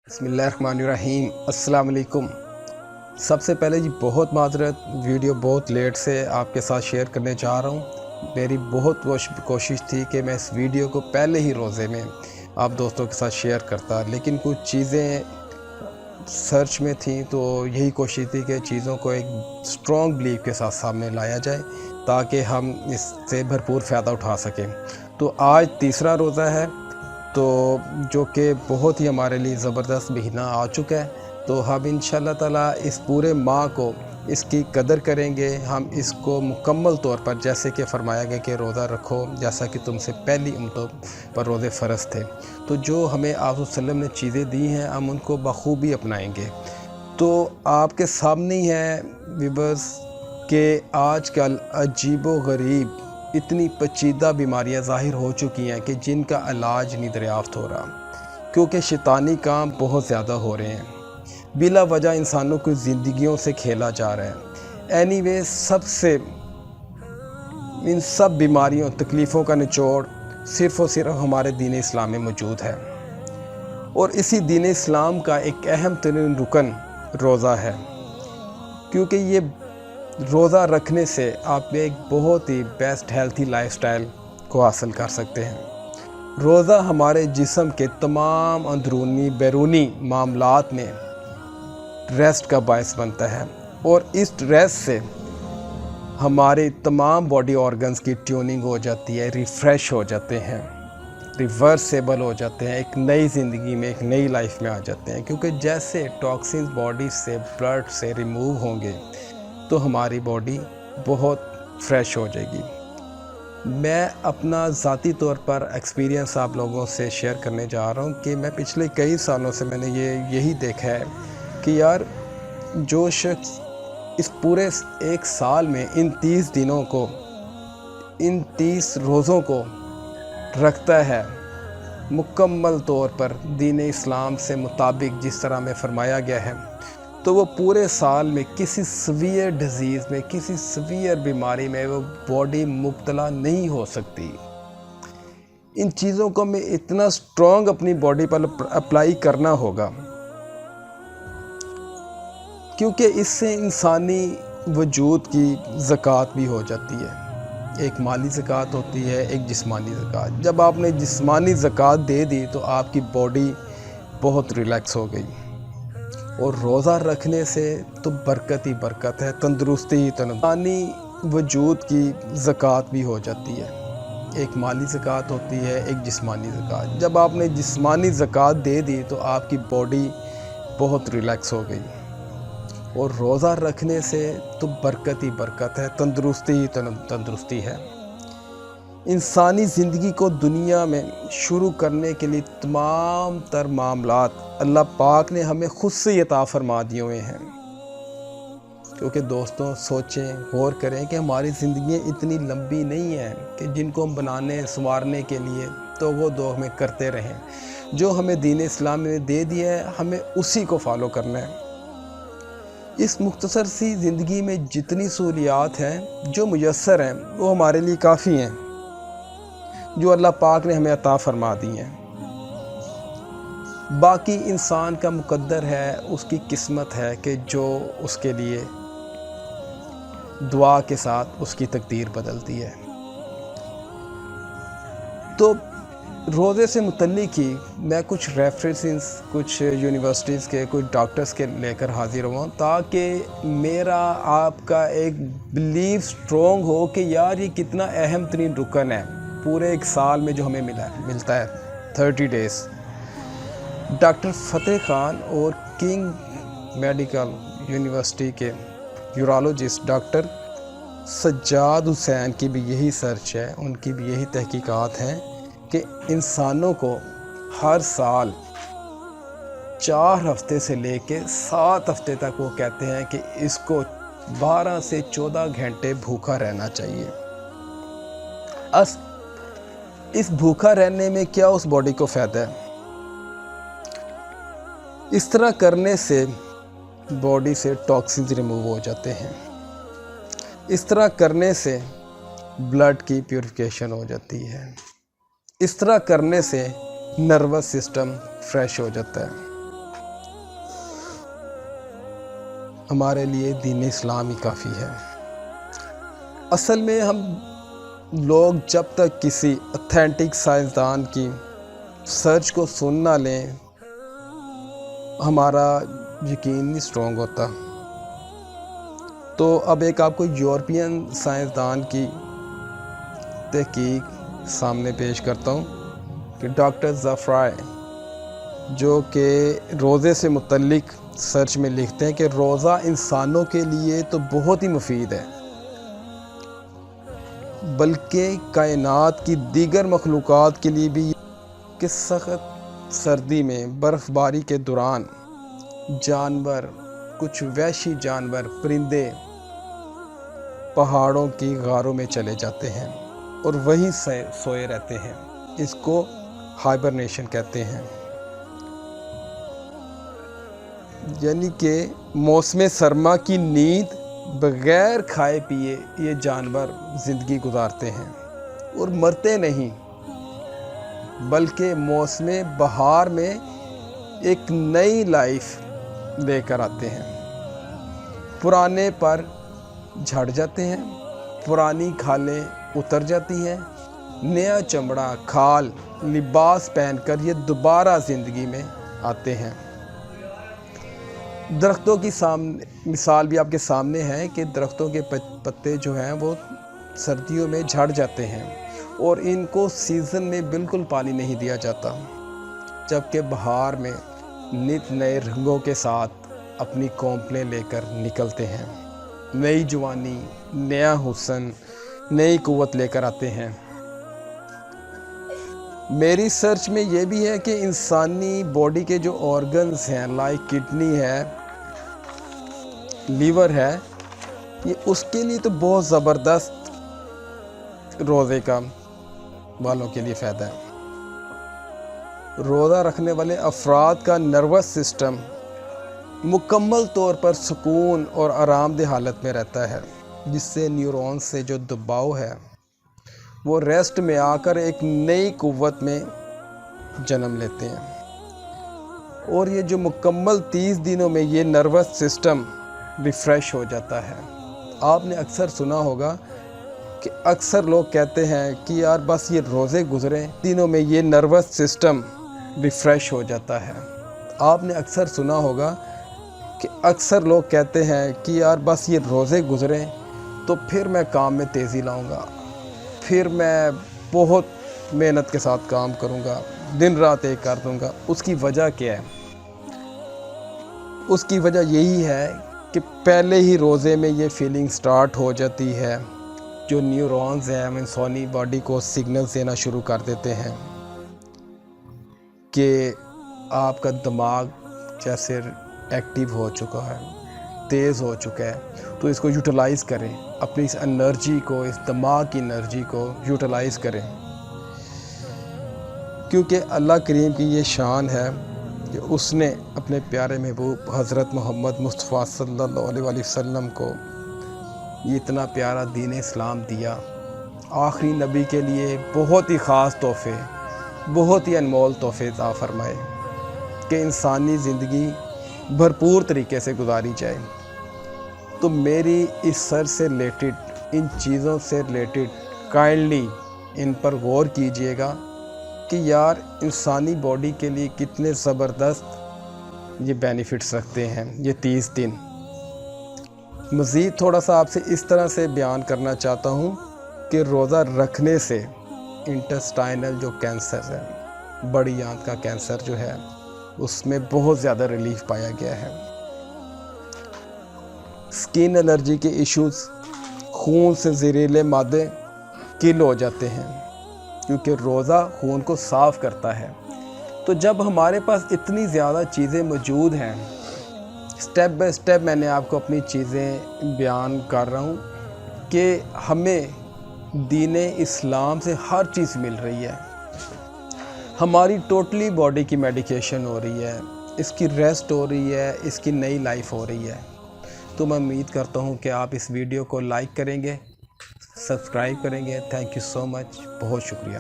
बिस्मिल्लाहिर्रहमानिर्रहीम। अस्सलाम वालेकुम। सबसे पहले जी बहुत माजरत, वीडियो बहुत लेट से आपके साथ शेयर करने जा रहा हूँ। मेरी बहुत कोशिश थी कि मैं इस वीडियो को पहले ही रोज़े में आप दोस्तों के साथ शेयर करता, लेकिन कुछ चीज़ें सर्च में थी तो यही कोशिश थी कि चीज़ों को एक स्ट्रॉन्ग बिलीव के साथ सामने लाया जाए ताकि हम इससे भरपूर फ़ायदा उठा सकें। तो आज तीसरा रोज़ा है, तो जो कि बहुत ही हमारे लिए ज़बरदस्त महीना आ चुका है। तो हम इंशाअल्लाह ताला इस पूरे माह को इसकी कदर करेंगे। हम इसको मुकम्मल तौर पर, जैसे कि फ़रमाया गया कि रोज़ा रखो जैसा कि तुमसे पहली उम्मतों पर रोज़े फ़र्ज़ थे, तो जो हमें आप वसल्लम ने चीज़ें दी हैं हम उनको बखूबी अपनाएंगे। तो आपके सामने ही है व्यूअर्स कि आजकल अजीबो गरीब इतनी पेचीदा बीमारियां ज़ाहिर हो चुकी हैं कि जिनका इलाज नहीं दरियाफ़्त हो रहा, क्योंकि शैतानी काम बहुत ज़्यादा हो रहे हैं। बिला वजह इंसानों की ज़िंदगियों से खेला जा रहा है। एनीवे, इन सब बीमारियों तकलीफ़ों का निचोड़ सिर्फ़ और सिर्फ हमारे दीन इस्लाम में मौजूद है, और इसी दीन इस्लाम का एक अहम तरीन रुकन रोज़ा है। क्योंकि ये रोज़ा रखने से आप एक बहुत ही बेस्ट हेल्थी लाइफस्टाइल को हासिल कर सकते हैं। रोज़ा हमारे जिस्म के तमाम अंदरूनी बैरूनी मामलात में रेस्ट का बायस बनता है, और इस रेस्ट से हमारे तमाम बॉडी ऑर्गन्स की ट्यूनिंग हो जाती है, रिफ़्रेश हो जाते हैं, रिवर्सेबल हो जाते हैं, एक नई ज़िंदगी में, एक नई लाइफ में आ जाते हैं। क्योंकि जैसे टॉक्सिन्स बॉडी से, ब्लड से रिमूव होंगे तो हमारी बॉडी बहुत फ्रेश हो जाएगी। मैं अपना ज़ाती तौर पर एक्सपीरियंस आप लोगों से शेयर करने जा रहा हूँ कि मैं पिछले कई सालों से मैंने यही देखा है कि यार, जो शख्स इस पूरे एक साल में इन 30 दिनों को, इन 30 रोज़ों को रखता है मुकम्मल तौर पर दीन इस्लाम से मुताबिक जिस तरह में फ़रमाया गया है, तो वो पूरे साल में किसी सीवियर डिज़ीज़ में, किसी सीवियर बीमारी में वो बॉडी मुब्तला नहीं हो सकती। इन चीज़ों को हमें इतना स्ट्रॉन्ग अपनी बॉडी पर अप्लाई करना होगा, क्योंकि इससे इंसानी वजूद की ज़कात भी हो जाती है। एक माली ज़कात होती है, एक जिस्मानी ज़कात। जब आपने जिस्मानी ज़कात दे दी तो आपकी बॉडी बहुत रिलैक्स हो गई, और रोज़ा रखने से तो बरकत ही बरकत है, तंदुरुस्ती ही तंदुरुस्ती, वजूद की ज़कात भी हो जाती है। एक माली ज़कात होती है, एक जिस्मानी ज़कात। जब आपने जिस्मानी ज़कात दे दी तो आपकी बॉडी बहुत रिलैक्स हो गई, और रोज़ा रखने से तो बरकत ही बरकत है, तंदुरुस्ती ही तंदुरुस्ती है। इंसानी ज़िंदगी को दुनिया में शुरू करने के लिए तमाम तर मामलात अल्लाह पाक ने हमें ख़ुद से अता फरमा दिए हुए हैं। क्योंकि दोस्तों, सोचें, गौर करें कि हमारी ज़िंदगियाँ इतनी लंबी नहीं हैं कि जिनको हम बनाने संवारने के लिए तो वो दो हमें करते रहें। जो हमें दीन इस्लाम ने दे दिया है, हमें उसी को फॉलो करना है। इस मुख्तसर सी ज़िंदगी में जितनी सहूलियात हैं जो मुयस्सर हैं, वो हमारे लिए काफ़ी हैं, जो अल्लाह पाक ने हमें अता फरमा दी हैं। बाकी इंसान का मुकद्दर है, उसकी किस्मत है कि जो उसके लिए दुआ के साथ उसकी तकदीर बदलती है। तो रोज़े से मुतल्लिक ही मैं कुछ रेफरेंसेस, कुछ यूनिवर्सिटीज़ के, कुछ डॉक्टर्स के लेकर हाजिर हुआ, ताकि मेरा आपका एक बिलीव स्ट्रॉन्ग हो कि यार, ये कितना अहम तरीन रुकन है पूरे एक साल में जो हमें मिलता है, 30 डेज़। डॉक्टर फ़तेह खान और किंग मेडिकल यूनिवर्सिटी के यूरोलॉजिस्ट डॉक्टर सज्जाद हुसैन की भी यही सर्च है, उनकी भी यही तहकीकात हैं कि इंसानों को हर साल 4 हफ्ते से लेके 7 हफ्ते तक वो कहते हैं कि इसको 12 से 14 घंटे भूखा रहना चाहिए। इस भूखा रहने में क्या उस बॉडी को फ़ायदा है? इस तरह करने से बॉडी से टॉक्सिन्स रिमूव हो जाते हैं। इस तरह करने से ब्लड की प्यूरिफिकेशन हो जाती है। इस तरह करने से नर्वस सिस्टम फ्रेश हो जाता है। ہمارے لیے دین اسلام ہی کافی ہے۔ اصل میں ہم لوگ جب تک کسی اتھینٹک سائنسدان کی سرچ کو سن نہ لیں ہمارا یقین نہیں اسٹرانگ ہوتا۔ تو اب ایک آپ کو یورپین سائنسدان کی تحقیق سامنے پیش کرتا ہوں کہ ڈاکٹر زفرائے جو کہ روزے سے متعلق سرچ میں لکھتے ہیں کہ روزہ انسانوں کے لیے تو بہت ہی مفید ہے، بلکہ کائنات کی دیگر مخلوقات کے لیے بھی، کہ سخت سردی میں برف باری کے دوران جانور، کچھ وحشی جانور، پرندے پہاڑوں کی غاروں میں چلے جاتے ہیں اور وہیں سوئے رہتے ہیں۔ اس کو ہائبرنیشن کہتے ہیں، یعنی کہ موسم سرما کی نیند بغیر کھائے پیے یہ جانور زندگی گزارتے ہیں اور مرتے نہیں، بلکہ موسم بہار میں ایک نئی لائف لے کر آتے ہیں۔ پرانے پر جھڑ جاتے ہیں، پرانی کھالیں اتر جاتی ہیں، نیا چمڑا، کھال، لباس پہن کر یہ دوبارہ زندگی میں آتے ہیں۔ درختوں کی مثال بھی آپ کے سامنے ہے کہ درختوں کے پتے جو ہیں وہ سردیوں میں جھڑ جاتے ہیں اور ان کو سیزن میں بالکل پانی نہیں دیا جاتا، جبکہ بہار میں نت نئے رنگوں کے ساتھ اپنی کونپلیں لے کر نکلتے ہیں، نئی جوانی، نیا حسن، نئی قوت لے کر آتے ہیں۔ میری سرچ میں یہ بھی ہے کہ انسانی باڈی کے جو آرگنز ہیں، لائک کڈنی ہے، لیور ہے، یہ اس کے لیے تو بہت زبردست روزے کا والوں کے لیے فائدہ ہے۔ روزہ رکھنے والے افراد کا نروس سسٹم مکمل طور پر سکون اور آرام دہ حالت میں رہتا ہے، جس سے نیورونز سے جو دباؤ ہے وہ ریسٹ میں آ کر ایک نئی قوت میں جنم لیتے ہیں، اور یہ جو مکمل 30 دنوں میں یہ نروس سسٹم ریفریش ہو جاتا ہے۔ آپ نے اکثر سنا ہوگا کہ اکثر لوگ کہتے ہیں کہ یار بس یہ روزے گزریں، دنوں میں یہ نروس سسٹم ریفریش ہو جاتا ہے۔ آپ نے اکثر سنا ہوگا کہ اکثر لوگ کہتے ہیں کہ یار بس یہ روزے گزریں تو پھر میں کام میں تیزی لاؤں گا، پھر میں بہت محنت کے ساتھ کام کروں گا، دن رات ایک کر دوں گا۔ اس کی وجہ کیا ہے؟ اس کی وجہ یہی ہے کہ پہلے ہی روزے میں یہ فیلنگ سٹارٹ ہو جاتی ہے، جو نیورونز ہیں انسانی باڈی کو سگنلز دینا شروع کر دیتے ہیں کہ آپ کا دماغ جیسے ایکٹیو ہو چکا ہے، تیز ہو چکا ہے، تو اس کو یوٹیلائز کریں، اپنی اس انرجی کو، اس دماغ کی انرجی کو یوٹیلائز کریں، کیونکہ اللہ کریم کی یہ شان ہے کہ اس نے اپنے پیارے محبوب حضرت محمد مصطفیٰ صلی اللہ علیہ وسلم کو یہ اتنا پیارا دین اسلام دیا، آخری نبی کے لیے بہت ہی خاص تحفے، بہت ہی انمول تحفے عطا فرمائے کہ انسانی زندگی بھرپور طریقے سے گزاری جائے۔ تو میری اس سر سے ریلیٹڈ، ان چیزوں سے ریلیٹڈ کائنڈلی ان پر غور کیجئے گا کہ یار انسانی باڈی کے لیے کتنے زبردست یہ بینیفٹس رکھتے ہیں یہ 30 دن۔ مزید تھوڑا سا آپ سے اس طرح سے بیان کرنا چاہتا ہوں کہ روزہ رکھنے سے انٹسٹائنل جو کینسر ہے، بڑی آنت کا کینسر جو ہے، اس میں بہت زیادہ ریلیف پایا گیا ہے۔ سکن الرجی کے ایشوز، خون سے زہریلے مادے کل ہو جاتے ہیں، کیونکہ روزہ خون کو صاف کرتا ہے۔ تو جب ہمارے پاس اتنی زیادہ چیزیں موجود ہیں، سٹیپ بائی سٹیپ میں نے آپ کو اپنی چیزیں بیان کر رہا ہوں کہ ہمیں دین اسلام سے ہر چیز مل رہی ہے، ہماری ٹوٹلی باڈی کی میڈیکیشن ہو رہی ہے، اس کی ریسٹ ہو رہی ہے، اس کی نئی لائف ہو رہی ہے۔ تو میں امید کرتا ہوں کہ آپ اس ویڈیو کو لائک کریں گے، سبسکرائب کریں گے۔ تھینک یو سو مچ، بہت شکریہ۔